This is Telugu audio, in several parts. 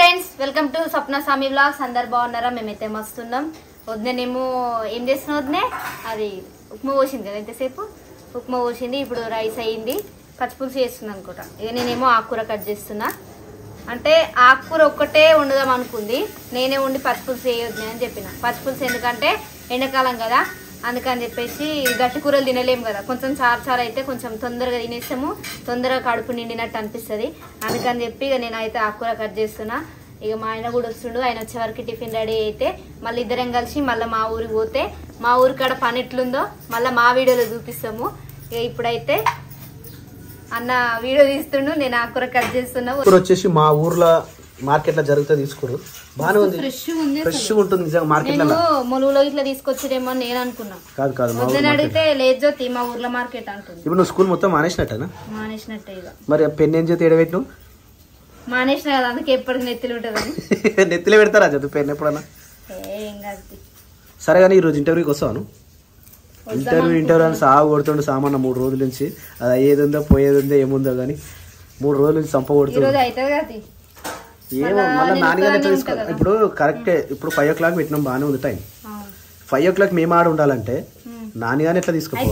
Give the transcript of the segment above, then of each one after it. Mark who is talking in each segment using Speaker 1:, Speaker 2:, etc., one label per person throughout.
Speaker 1: ఫ్రెండ్స్ వెల్కమ్ టు స్వప్న సామి వ్లాగ్స్. అందరు బాగున్నారా? మేమైతే మస్తున్నాం. వద్దనేమో ఏం చేస్తున్నా వద్దనే అది ఉప్మా పోసింది కదా, ఇంతసేపు ఉప్మా పోసింది. ఇప్పుడు రైస్ అయ్యింది, పచ్చిపులుసు చేస్తుంది అనుకుంటా. ఇక నేనేమో ఆకుకూర కట్ చేస్తున్నా. అంటే ఆకుకూర ఒక్కటే వండుదాం అనుకుంది, నేనే వండి పచ్చిపులుసు చేయొద్దు అని చెప్పిన. పచ్చిపులుసు ఎందుకంటే ఎండాకాలం కదా, అందుకని చెప్పేసి గట్టి కూరలు తినలేము కదా. కొంచెం చారు అయితే కొంచెం తొందరగా తినేస్తాము, తొందరగా కడుపు నిండినట్టు అనిపిస్తుంది. అందుకని చెప్పి ఇక నేనైతే ఆకుకూర కట్ చేస్తున్నా. ఇక మా ఆయన కూడా వస్తుండు, ఆయన వచ్చే వరకు టిఫిన్ రెడీ అయితే మళ్ళీ ఇద్దరం కలిసి మళ్ళీ మా ఊరికి పోతే మా ఊరి కాడ పని ఎట్లుందో మళ్ళీ మా వీడియోలో చూపిస్తాము. ఇక ఇప్పుడైతే అన్న వీడియో తీస్తుండు, నేను ఆకుకూర కట్ చేస్తున్నా.
Speaker 2: వచ్చేసి మా ఊర్లో మార్కెట్ లో జరుగుతుంది, తీసుకోరు బాగానే ఉంది, ఫ్రెష్ ఉంటుంది నిజంగా. మార్కెట్ లో
Speaker 1: మొలుగులో ఇట్లా తీసుకొచ్చిరేమో నేను అనుకున్నా.
Speaker 2: కాదు
Speaker 1: వద్దని అడిగితే లేదు జ్యోతి మా ఊర్లో మార్కెట్ అంటుంది.
Speaker 2: ఇప్పుడు నువ్వు స్కూల్ మొత్తం మానేసినట్టేనా?
Speaker 1: మానేసినట్టే. ఇక
Speaker 2: మరి పెన్ ఏం చేతి ఎడబెట్టు
Speaker 1: మానేసిన కదా, అందుకే ఎప్పటికి నెత్తిలు ఉంటదని.
Speaker 2: నెత్తిలో పెడతారా చదువు పెన్ ఎప్పుడన్నా?
Speaker 1: ఏం కాదు.
Speaker 2: సరే కానీ ఈరోజు ఇంటర్వ్యూకి వస్తాను. ఇంటర్వ్యూ అని సాగు కొడుతుండు సామాన్ 3 రోజుల నుంచి. అది అయ్యేది ఉందో పోయేది ఉందో ఏముందో కానీ 3 రోజుల నుంచి సంప కొడుతుంది. ఏమో మళ్ళీ నాన్నగానే తీసుకో. ఇప్పుడు కరెక్టే, ఇప్పుడు 5 o'clock పెట్టినాం, బాగానే ఉంది టైం. 5 o'clock మేము ఆడ ఉండాలంటే నాన్నగానే ఎట్లా తీసుకుపోవాలి,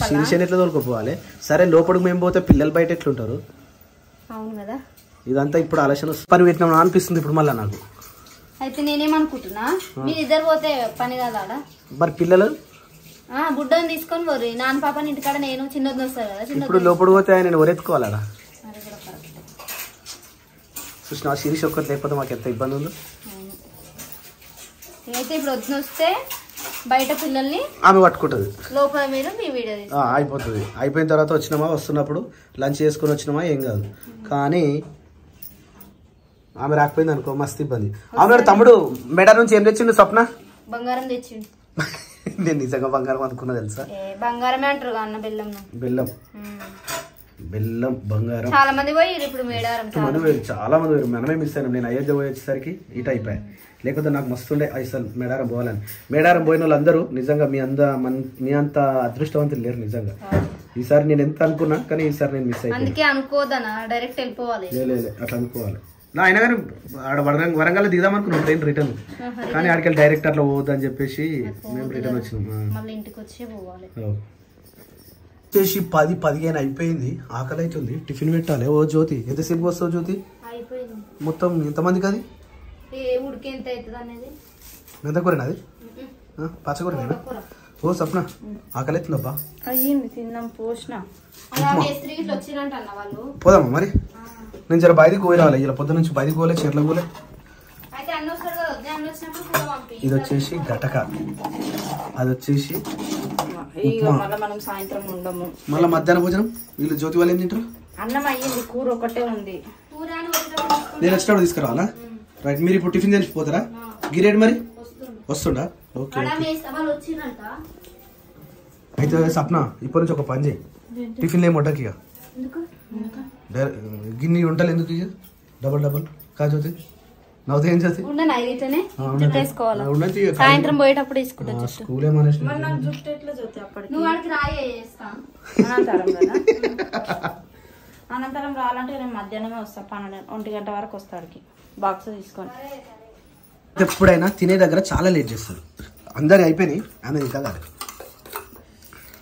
Speaker 2: శిరీషని ఎట్లా తోలుకోపోవాలి? సరే లోపలికి మేము పోతే పిల్లలు బయట ఎట్లుంటారు?
Speaker 1: అవును కదా,
Speaker 2: ఇదంతా ఇప్పుడు ఆలోచన పని పెట్టినాం అనిపిస్తుంది ఇప్పుడు మళ్ళీ నాకు.
Speaker 1: అయితే నేనేమనుకుంటున్నా, మీరు ఇద్దరు పోతే పని కదా ఆడ.
Speaker 2: మరి పిల్లలు
Speaker 1: బుడ్డని తీసుకొని పోరు, నాన్న పాపని ఇంటికాడ నేను చిన్నది వస్తాను కదా.
Speaker 2: ఇప్పుడు లోపలికి పోతే ఆయన ఒరెత్తుకోవాలా? చూసిన శిరీష్ ఒక్కటి లేకపోతే మాకు ఎంత ఇబ్బంది ఉందో.
Speaker 1: అయితే ఇప్పుడు వస్తే బయట పిల్లల్ని
Speaker 2: ఆమె పట్టుకుంటది,
Speaker 1: లోపల మీరు మీ వీడియో
Speaker 2: అయిపోతుంది. అయిపోయిన తర్వాత వచ్చినామా, వస్తున్నప్పుడు లంచ్ చేసుకుని వచ్చినామా ఏం కాదు. కానీ ఆమె రాకపోయింది అనుకో మస్తు ఇబ్బంది. ఆమె తమ్ముడు మెడ నుంచి ఏం తెచ్చిండు? స్వప్న
Speaker 1: బంగారం తెచ్చిండు.
Speaker 2: నేను నిజంగా బంగారం అనుకున్నా తెలుసా?
Speaker 1: బంగారమే అంటారు అన్న. బెల్లం
Speaker 2: బెల్లం బంగారం.
Speaker 1: చాలా మంది పోయి ఇప్పుడు మేడారం
Speaker 2: చాలా మంది పోయారు. మనమే మిస్ అయినాం. నేను అయోధ్య పోయి వచ్చేసరికి ఇటు అయిపోయాయి. లేకపోతే నాకు మస్తుండే అసలు మేడారం పోవాలని. మేడారం పోయిన వాళ్ళందరూ నిజంగా మీ అంత అదృష్టవంతులు లేరు నిజంగా. ఈసారి నేను ఎంత అనుకున్నా కానీ ఈసారి నేను మిస్ అయిపోయాను.
Speaker 1: అందుకే అనుకోదనా, డైరెక్ట్ వెళ్ళిపోవాలి.
Speaker 2: లేదు అట్లా అనుకోవాలి. అయినా కానీ ఆడ వరంగల్ దిగుదాం అనుకున్నాం ట్రైన్ రిటర్న్, కానీ ఆడికెళ్ళి డైరెక్ట్ అట్లా పోవద్దు అని చెప్పేసి మేము రిటర్న్ వచ్చినాం.
Speaker 1: ఇంటికి వచ్చి పోవాలి.
Speaker 2: వచ్చేసి 10-15 అయిపోయింది. ఆకలి అవుతుంది, టిఫిన్ పెట్టాలి. ఓ జ్యోతి ఎంతసేపు వస్తావు జ్యోతి? మొత్తం ఎంతమందికి అది
Speaker 1: ఉడికి ఎంత అవుతుంది అనేది?
Speaker 2: మెంతకూరేనా అది? పచ్చకూరేనా? ఓ సప్న ఆకలి అవుతుందబ్బా.
Speaker 1: అయ్యింది, తిన్నాం, పోసిన.
Speaker 2: పోదామా మరి? నేను జర బయటికి పోయి రావాలి. ఇలా పొద్దు నుంచి బయటికి పోలే, చీరల పోలే. ఇది వచ్చేసి గటక, అది వచ్చేసి
Speaker 1: సాయంత్రం ఉండము.
Speaker 2: మళ్ళీ మధ్యాహ్నం భోజనం వీళ్ళు జ్యోతి వాళ్ళు ఏం తింటారు?
Speaker 1: అన్నం అయ్యింది, కూర ఒకటే ఉంది.
Speaker 2: నేను వచ్చినప్పుడు తీసుకురావాలా? రైట్. మీరు ఇప్పుడు టిఫిన్ చేసిపోతారా? గిరేడ్ మరి వస్తుండా? ఓకే. అయితే సప్న ఇప్పటి నుంచి ఒక పని చేయి, టిఫిన్లు ఏమి వడ్డకి గిన్నె వంటలు ఎందుకు ఇక డబల్ కాజోతి నవ్వుతా ఏం చేస్తే
Speaker 1: సాయంత్రం పోయేటప్పుడు
Speaker 2: స్కూల్ ఏమనేసి
Speaker 1: అనంతరం రావాలంటే నేను మధ్యాహ్నమే వస్తా, 12 గంట వరకు వస్తాడికి బాక్స్ తీసుకొని.
Speaker 2: ఎప్పుడైనా తినే దగ్గర చాలా లేట్ చేస్తారు. అందరి అయిపోయినాయి, ఆమె ఇంకా కాదు.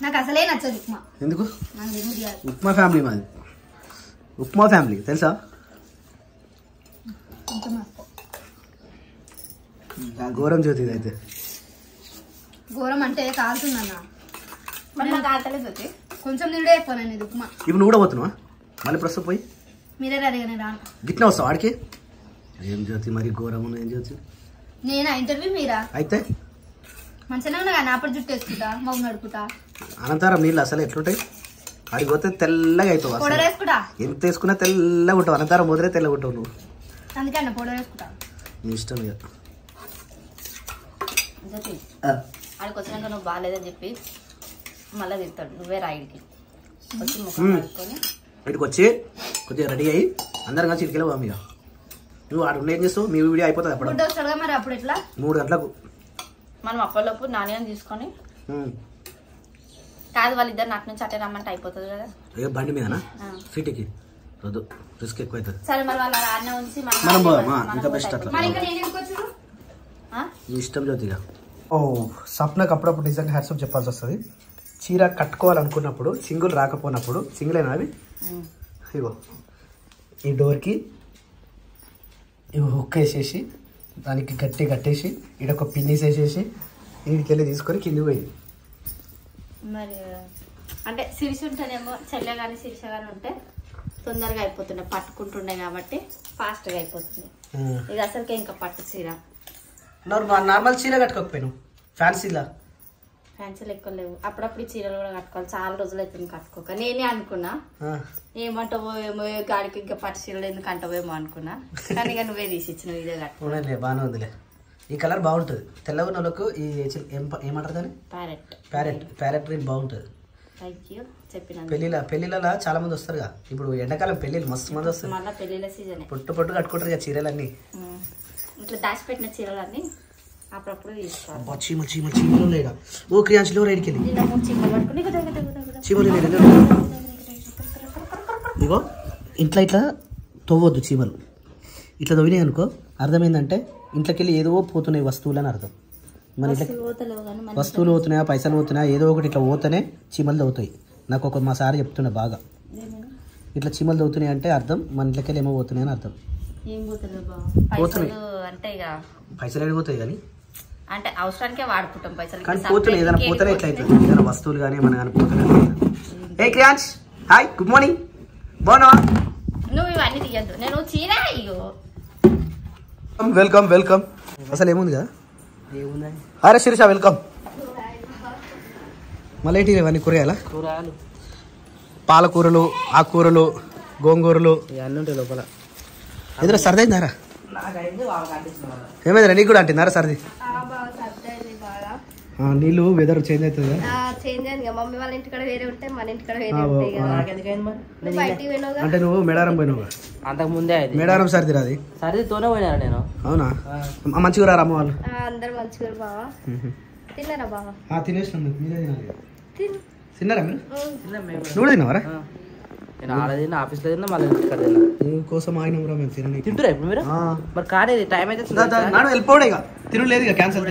Speaker 1: నాకు అసలే నచ్చదు ఉప్మా.
Speaker 2: ఎందుకు? ఉప్మా ఫ్యామిలీ మాది, ఉప్మా ఫ్యామిలీ తెలుసా? ఘోరం జ్యోతి అయితే.
Speaker 1: ఘోరం అంటే కాలుతుందన్నా, కొంచెం నిండే అయిపోయినా ఉప్మా.
Speaker 2: ఇప్పుడు నువ్వు కూడా పోతున్నావా మళ్ళీ ప్రస్తుతం పోయి?
Speaker 1: మీరే అడిగానే రా
Speaker 2: గిట్లా వస్తావు ఆడికి. ఏం జ్యోతి మరి ఘోరం ఏం జ్యోతి?
Speaker 1: నేనా ఇంటర్వ్యూ మీరా?
Speaker 2: అయితే
Speaker 1: మంచిగా ఉన్నా కానీ అప్పుడు జుట్టు వేసుకుంటా, మౌ నడుపుతా.
Speaker 2: అనంతరం నీళ్ళు అసలు ఎట్లుంటాయి? ఆడికి పోతే తెల్లగా అవుతావు.
Speaker 1: పౌడర్ వేసుకుంటా,
Speaker 2: ఎంత వేసుకున్నా తెల్లగా ఉంటావు. అనంతరం పోతే తెల్లగా ఉంటావు నువ్వు.
Speaker 1: అందుకే అన్న పౌడర్ వేసుకుంటా.
Speaker 2: నీ ఇష్టం ఇక.
Speaker 1: ఆడికి వచ్చినాక నువ్వు బాగాలేదని చెప్పి మళ్ళీ తిడతాడు. నువ్వే రాయిడికి
Speaker 2: ఇటుకు వచ్చి కొద్దిగా రెడీ అయ్యి అందరం కలిసి ఇటుకెళ్ళి పోదాం. ఇక నువ్వు ఆడు ఏం చేస్తావు? మీ వీడియో అయిపోతుంది అప్పుడు.
Speaker 1: మరి అప్పుడు ఎట్లా?
Speaker 2: 3 గంటలకు
Speaker 1: మనం అప్పటిలోపు నాణ్యం తీసుకొని కాదు వాళ్ళిద్దరు నాకు నుంచి అట్టే రమ్మంటే అయిపోతుంది కదా.
Speaker 2: బండి మీదనా? సిటీకి వద్దు రిస్క్ ఎక్కువ అవుతుంది.
Speaker 1: సరే మరి వాళ్ళ అన్న ఉంచి
Speaker 2: మనం పోదామా? ఇంకా బెస్ట్ అట్లా.
Speaker 1: మరి ఇంకా నేను ఎందుకు వచ్చాను?
Speaker 2: నీ ఇష్టం జ్యోతిగా. ఓ సప్నకు అప్పుడప్పుడు నిజంగా హ్యాట్సప్ చెప్పాల్సి వస్తుంది. చీర కట్టుకోవాలనుకున్నప్పుడు సింగుల్ రాకపోయినప్పుడు సింగిలేనా అవి ఇగో ఈ డోర్కి ఇవి హుక్ వేసేసి దానికి గట్టి కట్టేసి ఈడొక పిన్నిస్ వేసేసి వీడికెళ్ళి తీసుకొని కిందికి పోయింది.
Speaker 1: మరి అంటే సిరిసి ఉంటేనేమో చెల్లె కానీ సిరిస కానీ ఉంటే తొందరగా అయిపోతుండే, పట్టుకుంటుండే కాబట్టి ఫాస్ట్గా అయిపోతుంది. ఇది అసలుకే ఇంకా పట్టు చీర.
Speaker 2: నార్మల్ చీర కట్టుకోకపోయాను, ఫ్యాన్సీలా.
Speaker 1: ఫ్యాన్సీలు ఎక్కువ లేవు. అప్పుడప్పుడు చీరలు కూడా కట్టుకోవాలి, చాలా రోజులు అవుతుంది కట్టుకోక. నేనే అనుకున్నా ఏమంటావో ఏమో గాడికి ఇంకా పట్టు చీరలు ఎందుకు అంటావేమో అనుకున్నా, కానీ ఇక నువ్వే తీసి ఇచ్చినావు ఇదే కట్టుకోలే.
Speaker 2: బాగానే ఉందిలే. ఈ కలర్ బాగుంటుంది. తెల్లగా నోళ్ళకు ఈ ఏమంటారు దాన్ని? ప్యారెట్ గ్రీన్ బాగుంటుంది.
Speaker 1: థ్యాంక్ యూ చెప్పిన.
Speaker 2: పెళ్లిళ్ళ చాలా మంది వస్తారుగా. ఇప్పుడు ఎండాకాలం పెళ్లిళ్ళు మస్తు మంది వస్తారు.
Speaker 1: మళ్ళీ పెళ్లిళ్ళ సీజన్
Speaker 2: పొట్టు కట్టుకుంటారు కదా చీరలన్నీ.
Speaker 1: ఇట్లా దాచిపెట్టిన చీరలన్నీ అప్పుడప్పుడు తీసుకోవాలి.
Speaker 2: చీమలు లేడా? ఓ క్రియాంశలో రైడ్కి వెళ్ళి చీమలు ఇగో ఇంట్లో ఇట్లా తవ్వద్దు. చీమలు ఇట్లా తవ్వినాయి అనుకో, అర్థమైందంటే ఇంట్లోకి వెళ్ళి ఏదో పోతున్నాయి వస్తువులు అని అర్థం. మన ఇట్లా వస్తువులు పోతున్నాయా, పైసలు పోతున్నాయా, ఏదో ఒకటి ఇట్లా పోతేనే చీమలు తవ్వుతాయి. నాకు మా సార్ చెప్తున్నా బాగా, ఇట్లా చీమలు తవ్వుతున్నాయి అంటే అర్థం మన ఇంట్లోకి వెళ్ళి ఏమో పోతున్నాయి అని అర్థం. పైసలు అడిగిపోతాయి కానీ
Speaker 1: అంటే అవసరానికే వాడుకుంటాం పైసలు,
Speaker 2: కానీ పోతున్నాయి. ఏదైనా పోతేనే ఎట్లా అవుతుంది, ఏదైనా వస్తువులు కానీ మన కానీ పోతూనే. ఏ క్రియాంశ్ హాయ్, గుడ్ మార్నింగ్, బాగున్నావా?
Speaker 1: నువ్వు ఇవన్నీ తీయద్దు, నేను చీర ఇగో.
Speaker 2: Welcome welcome. అసలు ఏముంది కదా? అరే శిరీష వెల్కమ్. మళ్ళీ ఏంటి ఇవన్నీ కూరగాయలా? పాలకూరలు, ఆకుకూరలు, గోంగూరలు ఇవన్నీ ఉంటాయి లోపల. ఎదురు సర్ది అయిందారా? ఏమైందిరా నీకు కూడా అంటున్నారా సర్ది? నీళ్ళు వెదర్ చేంజ్ అవుతుంది కదా.
Speaker 3: మమ్మీ వాళ్ళ ఇంటికాడ వేరే ఉంటే మన ఇంటికాడ వేరే ఉంటాయి.
Speaker 2: అంటే నువ్వు మేడారం పోయినావు
Speaker 4: అంతకు ముందే
Speaker 2: మేడారం సర్ది రాది
Speaker 4: సర్దితోనే పోయినారు నేను.
Speaker 2: అవునా? మంచిగా రారా అమ్మ వాళ్ళు?
Speaker 3: అందరు మంచిగా బావా. తిన్నారా బావా?
Speaker 2: తినేసినాం. మీరే తిన్నారా? మీరు నువ్వు తిన్నావారా?
Speaker 4: నేను ఆడ తిన్నా, ఆఫీస్లో తిన్నా, మళ్ళీ ఇక్కడ తిన్నా.
Speaker 2: నీకోసం ఆగినాం మేము తినని.
Speaker 4: తింటురా ఇప్పుడు మీరు? మరి కాలేదు టైం అయితే
Speaker 2: నాడు వెళ్ళిపోవడే ఇక తినలేదు, ఇక క్యాన్సల్.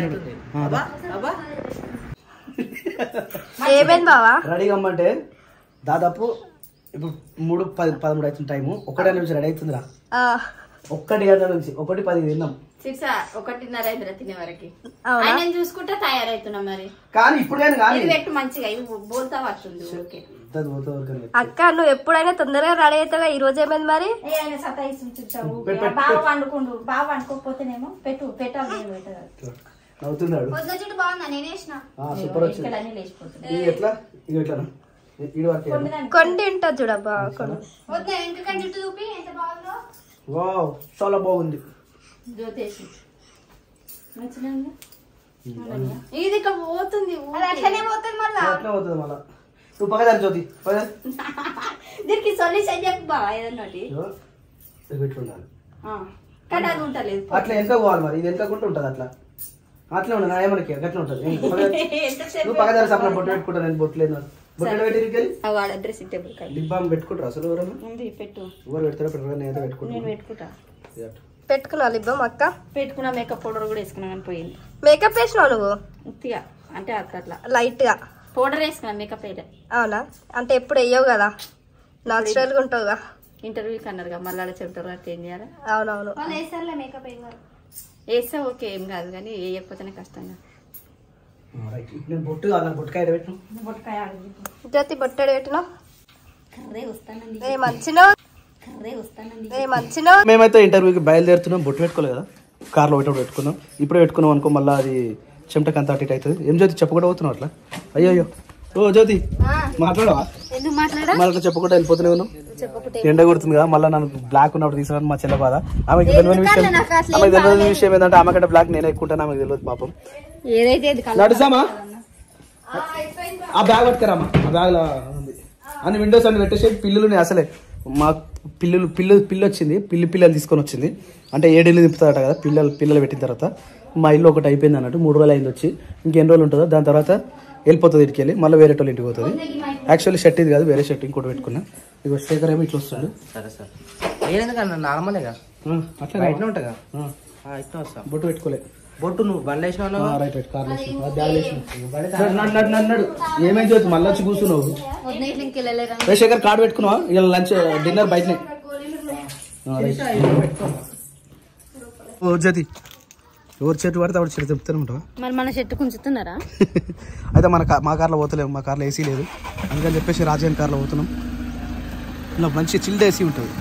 Speaker 3: ఏమైంది బావా?
Speaker 2: రెడీగా అమ్మంటే దాదాపు ఇప్పుడు 3:13 అవుతుంది టైము. 1 నిమిషం రెడీ అవుతుందిరా. 1 గంటల నుంచి 1:10 తిన్నాం.
Speaker 1: 1:30 అయిందిరా తినే వరకు. నేను చూసుకుంటే తయారవుతున్నా మరి.
Speaker 2: కానీ ఇప్పుడు కానీ
Speaker 1: పెట్టు మంచిగా, ఇవి బోల్తా వస్తుంది. ఓకే
Speaker 3: అక్క, నువ్వు ఎప్పుడైనా తొందరగా రెడీ అవుతావా? ఈ రోజు ఏమైంది మరి?
Speaker 1: బాగా వండుకుండు, బాగా వండుకోకపోతేనేమో పెట్టు పెట్టాలి.
Speaker 2: అవుతున్నాడు
Speaker 1: బాగుందా? నేను వేసిన
Speaker 2: సూపర్ వచ్చింది. ఎట్లా ఇవి ఎట్లా
Speaker 3: కొండి ఉంటుంది చూడబ్బా.
Speaker 1: ఎందుకంటే జుట్టు చూపి ఎంత బాగుందో.
Speaker 2: వావ్ చాలా బాగుంది.
Speaker 1: జ్యోతిషి ఇది ఇక్కడ పోతుంది, అట్లనే పోతుంది మళ్ళా.
Speaker 2: పోతుంది మళ్ళా. నువ్వు పక్కదారి జ్యోతి
Speaker 1: దీనికి సొల్యూషన్ చెప్పు బాగా ఏదన్నా
Speaker 2: పెట్టుకుంటాను.
Speaker 1: కానీ అది ఉంటలేదు.
Speaker 2: అట్లా ఎంత పోవాలి మరి? ఇది ఎంత కుంటూ ఉంటుంది అట్లా అట్లా ఉండదు. ఏమనకి అట్లా ఉంటుంది. నువ్వు పక్కదారి సపన బొట్టు పెట్టుకుంటాను. నేను బొట్టు లేదు బొట్టు పెట్టి
Speaker 1: డ్రెస్సింగ్ టేబుల్
Speaker 2: లిప్ బామ్ పెట్టుకుంటారు అసలు ఎవరైనా?
Speaker 1: పెట్టు.
Speaker 2: ఎవరు పెడతారో పెట్టారు, నేను పెట్టుకుంటాను.
Speaker 1: పెట్టుకుంటా.
Speaker 3: పెట్టుకున్నావు లిప్ బామ్ అక్క?
Speaker 1: పెట్టుకున్నా. మేకప్ పౌడర్ కూడా వేసుకున్నా కానీ పోయింది.
Speaker 3: మేకప్ వేసినావు నువ్వు?
Speaker 1: ఉత్తిగా అంటే అట్లా
Speaker 3: లైట్ గా
Speaker 1: పౌడర్ వేసుకున్నా, మేకప్ వేయలే.
Speaker 3: అవునా? అంటే ఎప్పుడు వేయవు కదా, నాచురల్ గా ఉంటావుగా.
Speaker 1: ఇంటర్వ్యూకి అన్నారుగా మళ్ళీ చెప్తారు అట్లా ఏం చేయాలి.
Speaker 3: అవునవును
Speaker 1: మేకప్ వేస్తా ఓకే, ఏం కాదు కానీ వేయకపోతేనే కష్టంగా.
Speaker 3: జ్యోతి బొట్టడు పెట్టినావు.
Speaker 2: మేమైతే ఇంటర్వ్యూకి బయలుదేరుతున్నాం. బొట్టు పెట్టుకోలేదు కదా, కార్లో పెట్టుకున్నాం. ఇప్పుడే పెట్టుకున్నాం అనుకో మళ్ళీ అది చెమటకి అంత అటు ఇటు అవుతుంది. ఏం జ్యోతి చెప్పకుండా పోతున్నావు అట్లా? అయ్యో ఓ జ్యోతి మాట్లాడవా? మళ్ళీ చెప్పకుండా వెళ్ళిపోతూనే ఉన్నావు. ఎండ కొడుతుంది కదా, మళ్ళీ నన్ను బ్లాక్ ఉన్నప్పుడు తీసుకుని మా చెల్ల బాధ. ఆమెకి తెలియని విషయం ఏంటంటే ఆమె కంటే బ్లాక్ నేనే ఎక్కుంటాను. ఆమెకు తెలియదు పాపం. నడుసామా? ఆ బ్యాగ్ పట్టుకురామా. ఆ బ్యాగ్ లో ఉంది అన్ని విండోస్ అన్ని పెట్టేసి పిల్లులు అసలే మా పిల్లి వచ్చింది. పిల్లలు తీసుకొని వచ్చింది. అంటే 7 ఇల్లు తిప్పుతారట కదా పిల్లలు పెట్టిన తర్వాత. మా ఇల్లు ఒకటి అయిపోయింది అన్నట్టు. 3 రోజులు అయింది వచ్చి. ఇంకెన్ని రోజులు ఉంటుందో దాని తర్వాత వెళ్ళిపోతుంది ఇంటికి వెళ్ళి. మళ్ళీ వేరే వాళ్ళ ఇంటికి పోతుంది. యాక్చువల్లీ షర్ట్ ఇది కాదు, వేరే షర్ట్ ఇంకోటి పెట్టుకున్నా. ఇక శేఖర్ ఏమో ఇట్లా వస్తాడు.
Speaker 4: సరే సార్ ఏదైనా నార్మలేగా
Speaker 2: అట్లా
Speaker 4: బయటనే ఉంటాగా ఇట్లా వస్తా.
Speaker 2: బొట్టు పెట్టుకోలే.
Speaker 4: బొట్టు నువ్వు బండ్లు వేసినావు.
Speaker 2: రైట్ రైట్ కార్లు నన్ను ఏమేం చదువుతు మళ్ళీ వచ్చి కూర్చున్నావు. శేఖర్ కార్డు పెట్టుకున్నావా? ఇలా లంచ్ డిన్నర్ బయటనే. ఓ జ్యోతి ఎవరు చెట్టు పడితే ఆవిడ చెట్టు చెప్తాను ఉంటావా?
Speaker 1: మరి మన చెట్టు కొంచుతున్నారా?
Speaker 2: అయితే మా కార్లో పోతలేము, మా కార్లో ఏసీ లేదు, అందుకని చెప్పేసి రాజయ్య కార్లో పోతున్నాం. ఇలా మంచి చిల్డ్ ఏసీ ఉంటుంది.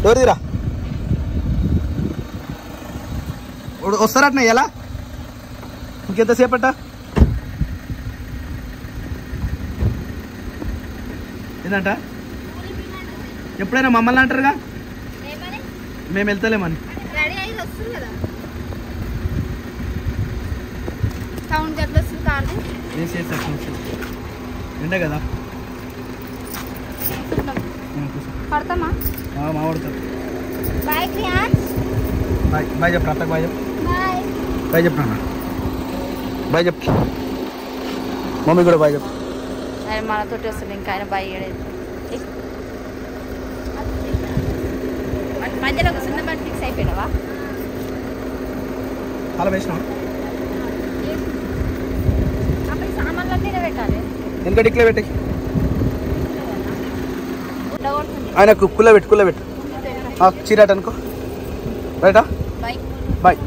Speaker 2: ఎవరిదిరా వస్తారట్నే ఎలా? ఇంకెంతసేపట? ఏంటంట? ఎప్పుడైనా మమ్మల్ని అంటారుగా మేము వెళ్తలేమని. ఎండే కదా
Speaker 1: పడతామా?
Speaker 2: మా పడతారు.
Speaker 1: బాయ్ క్రియాన్స్.
Speaker 2: బాయ్ చెప్పరా అత్తకు బాయ్ చెప్పు. బాయ్ చెప్పు నాన్న. బాయ్ చెప్పు. మమ్మీ కూడా బాయ్ చెప్పు.
Speaker 1: ఆయన మనతోటి వస్తుంది ఇంకా ఆయన బాయ్ మధ్యలో ఒక చిన్న బట్ ఫిక్స్ అయిపోయినావా?
Speaker 2: అలా వేసినావా?
Speaker 1: అప్పుడు సామాన్లన్నీ పెట్టాలి.
Speaker 2: ఎందుకంటే ఇట్లా పెట్టి ఆయన కుల్ల పెట్టు చీరాట అనుకో. రైటా? బాయ్.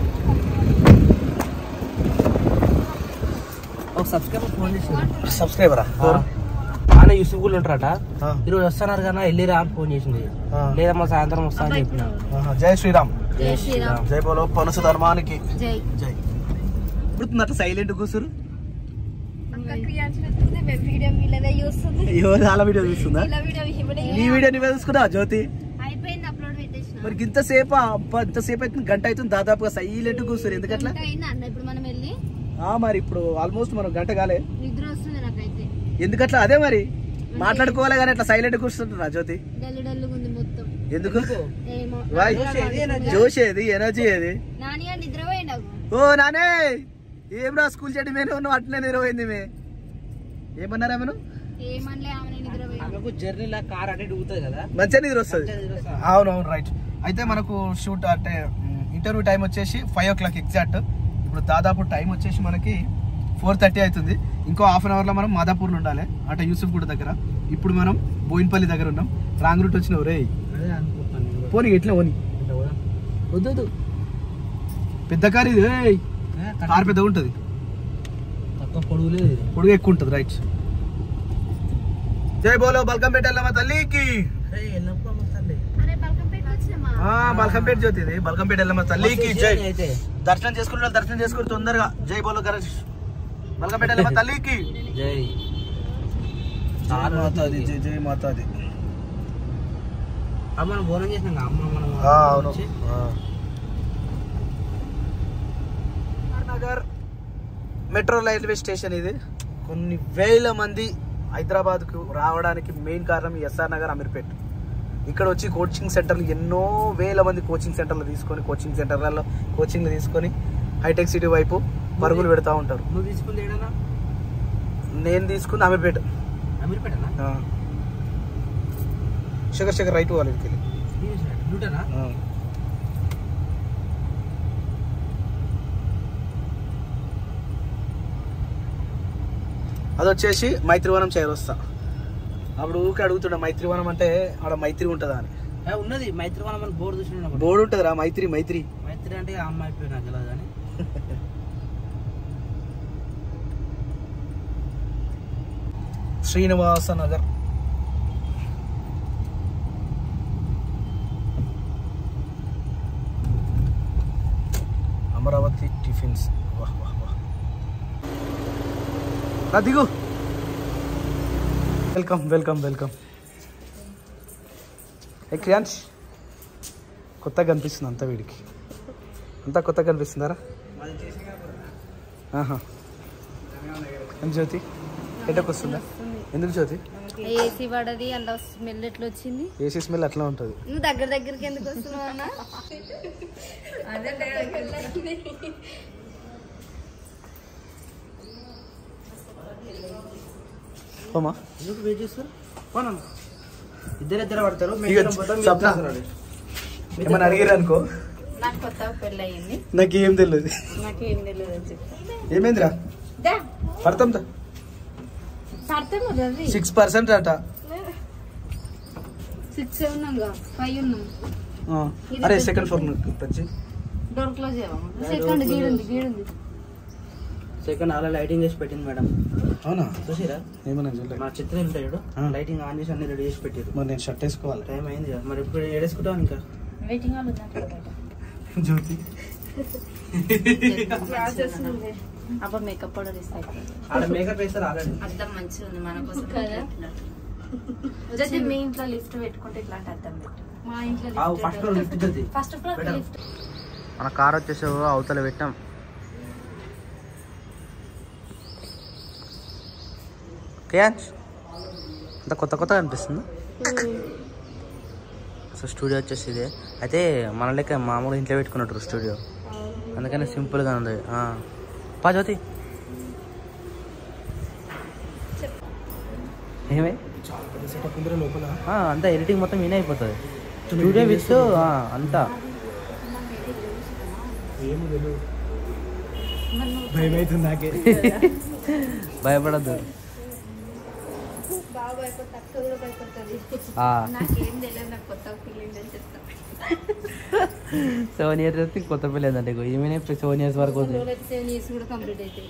Speaker 4: ఒక సబ్స్క్రైబర్ ఫోన్ చేసి
Speaker 2: సబ్స్క్రైబరా
Speaker 4: ఆయన యూసుఫ్ కూడా ఉంటారట. ఈరోజు వస్తున్నారు కదా వెళ్ళిరా అని ఫోన్ చేసింది. లేదమ్మా సాయంత్రం వస్తా అని చెప్పిన.
Speaker 2: జై శ్రీరామ్.
Speaker 1: జై శ్రీరామ్.
Speaker 2: జై బోలో పనస ధర్మానికి
Speaker 1: జై
Speaker 2: జై. ఇప్పుడు అట్లా సైలెంట్ కూర్చురు. ఎవరు అలా వీడియో చూస్తుందా? నీ వీడియో నువ్వే చూసుకున్నా జ్యోతి? మరి ఇంతసేపు ఇంతసేపు అయితే గంట అవుతుంది దాదాపుగా సైలెంట్ కూర్చురు. ఎందుకట్లా? మరి ఇప్పుడు ఆల్మోస్ట్ మనం గంట కాలే. ఎందుకట్లా? అదే మరి మాట్లాడుకోవాలి కానీ అట్లా సైలెంట్ కూర్చుంటున్నా జ్యోతి. ఎందుకు? జోష్ ఏది, ఎనర్జీ ఏది? ఓ నానే ఏం రా స్కూల్ చెట్టు మీద ఉన్నావు అట్లనే నిద్రపోయింది. ఏమన్నారా మనం?
Speaker 4: జర్నీలా కార్ అంటే దిగుతుంది కదా,
Speaker 2: మంచిగా నిద్ర వస్తుంది. అవునవును రైట్. అయితే మనకు షూట్ అంటే ఇంటర్వ్యూ టైం వచ్చేసి 5 o'clock ఎగ్జాక్ట్. ఇప్పుడు దాదాపు టైం వచ్చేసి మనకి 4:30 అవుతుంది. ఇంకో హాఫ్ అన్ అవర్లో మనం మాదాపూర్లో ఉండాలి అంటే యూసుఫ్ గూడ దగ్గర. ఇప్పుడు మనం బోయిన్పల్లి దగ్గర ఉన్నాం. రాంగ్ రూట్ వచ్చినావు రే. పోనీ ఎట్లా పోనీ వద్దు పెద్ద కార్ ఇది. కార్ పెద్దగా ఉంటుంది, పొడుగు ఎక్కువ ఉంటుంది. రైట్. జై బోలో బల్కంపేట ఎల్లమ్మ తల్లికి. బల్కంపేట జ్యోతి ఇది. బల్కంపేట ఎల్లమ్మ తల్లికి జై. దర్శనం చేసుకున్న దర్శనం చేసుకుని తొందరగా జై బోలో గణేష్. బల్కంపేట ఎల్లమ్మ తల్లికి
Speaker 4: జై.
Speaker 2: మాతాది జై జై మాతాది.
Speaker 4: మనం బోనం చేసినాం
Speaker 2: అవును. నగర్ మెట్రో రైల్వే స్టేషన్ ఇది. కొన్ని వేల మంది హైదరాబాద్కు రావడానికి మెయిన్ కారణం ఎస్ఆర్ నగర్, అమీర్పేట్. ఇక్కడ వచ్చి కోచింగ్ సెంటర్లు ఎన్నో వేల మంది కోచింగ్ సెంటర్లు తీసుకొని కోచింగ్ సెంటర్లలో కోచింగ్ తీసుకొని హైటెక్ సిటీ వైపు పరుగులు పెడతా ఉంటారు.
Speaker 4: నువ్వు తీసుకుంది ఏడనా?
Speaker 2: నేను తీసుకుంది అమీర్పేట.
Speaker 4: అమీర్పేటనా?
Speaker 2: శేఖర్ రైట్ వాళ్ళకి వెళ్ళి అది వచ్చేసి మైత్రివనం చేరొస్తా. అప్పుడు ఊరికి అడుగుతుండ మైత్రివనం అంటే ఆడ మైత్రి ఉంటుందా అని.
Speaker 4: ఉన్నది మైత్రివనం అని బోర్డు చూసిన.
Speaker 2: బోర్డు ఉంటుంది రా మైత్రి. మైత్రి
Speaker 4: అంటే అమ్మాయి అయిపోయి నాకు తెలియదు కానీ.
Speaker 2: శ్రీనివాస నగర్. అమరావతి టిఫిన్స్. వాహ్ వాహ్ వాహ్. దిగు. Welcome welcome welcome. క్రియాన్స్ కొత్తగా కనిపిస్తుంది అంతా వీడికి. అంతా కొత్తగా కనిపిస్తుందారా? జ్యోతి ఎటకు వస్తుందా? ఎందుకు జ్యోతి?
Speaker 1: ఏసీ పడది అలా స్మెల్ ఎట్లా వచ్చింది?
Speaker 2: ఏసీ స్మెల్ అట్లా ఉంటుంది.
Speaker 1: నువ్వు దగ్గరికి ఎందుకు వస్తున్నావు అన్న?
Speaker 2: పోమా
Speaker 4: ఎందుకు వెయిట్ చేస్తారు? ఇద్దరు పడతారు
Speaker 2: ఏమన్నా అడిగారు అనుకో
Speaker 1: నాకు కొత్త పెళ్ళి అయ్యింది,
Speaker 2: నాకేం తెలియదు.
Speaker 1: నాకేం తెలియదు అని చెప్తా.
Speaker 2: ఏమైందిరా పడతాం 6% అట.
Speaker 1: 6 ఉన్నాగా 5 ఉన్నాం.
Speaker 2: అరే సెకండ్ ఫ్లోర్ వచ్చి
Speaker 1: డోర్ క్లోజ్ చేయవా? సెకండ్ గీడుంది.
Speaker 4: సెకండ్ అలా లైటింగ్ చేసి పెట్టింది మేడం.
Speaker 2: అవునా?
Speaker 4: చూసిరా
Speaker 2: ఏమన్నా చూడలేదు.
Speaker 4: మా చిత్రం ఉంటాడు లైటింగ్ ఆన్ చేసి అన్ని రెడీ చేసి పెట్టారు.
Speaker 2: మరి నేను షర్ట్ వేసుకోవాలి.
Speaker 4: టైం అయింది కదా, మరి ఇప్పుడు ఏడేసుకుంటాం ఇంకా
Speaker 1: వెయిటింగ్ హాల్ ఉందా
Speaker 2: జ్యోతి
Speaker 1: అప్పుడు మేకప్ పౌడర్ ఇస్తాయి.
Speaker 4: ఆడ మేకప్ వేస్తారు ఆల్రెడీ.
Speaker 1: అద్దం మంచిగా ఉంది మన కోసం కదా. మీ ఇంట్లో లిఫ్ట్ పెట్టుకుంటే ఇట్లాంటి అద్దం పెట్టు. మా ఇంట్లో
Speaker 4: ఫస్ట్ ఫ్లోర్ లిఫ్ట్ ఉంటుంది.
Speaker 1: First floor lift.
Speaker 4: మన కార్ వచ్చేసి అవతల పెట్టాం. అంత కొత్తగా అనిపిస్తుంది. సో స్టూడియో వచ్చేసి ఇదే. అయితే మన లెక్క మామూలుగా ఇంట్లో పెట్టుకున్నట్టు స్టూడియో, అందుకని సింపుల్గా ఉంది. పా జ్యోతి ఏమై అంతా ఎడిటింగ్ మొత్తం ఈయన అయిపోతుంది. స్టూడియో విత్ అంతా
Speaker 2: భయమైతుంది నాకే.
Speaker 4: భయపడద్దు.
Speaker 1: నాకేం తెలియదు, నాకు కొత్త ఫీలింగ్ అని చెప్తా.
Speaker 4: 7 years కొత్త పెళ్ళి ఏంటంటే ఈమె 7 years వరకు
Speaker 1: 7 years కూడా కంప్లీట్ అయితే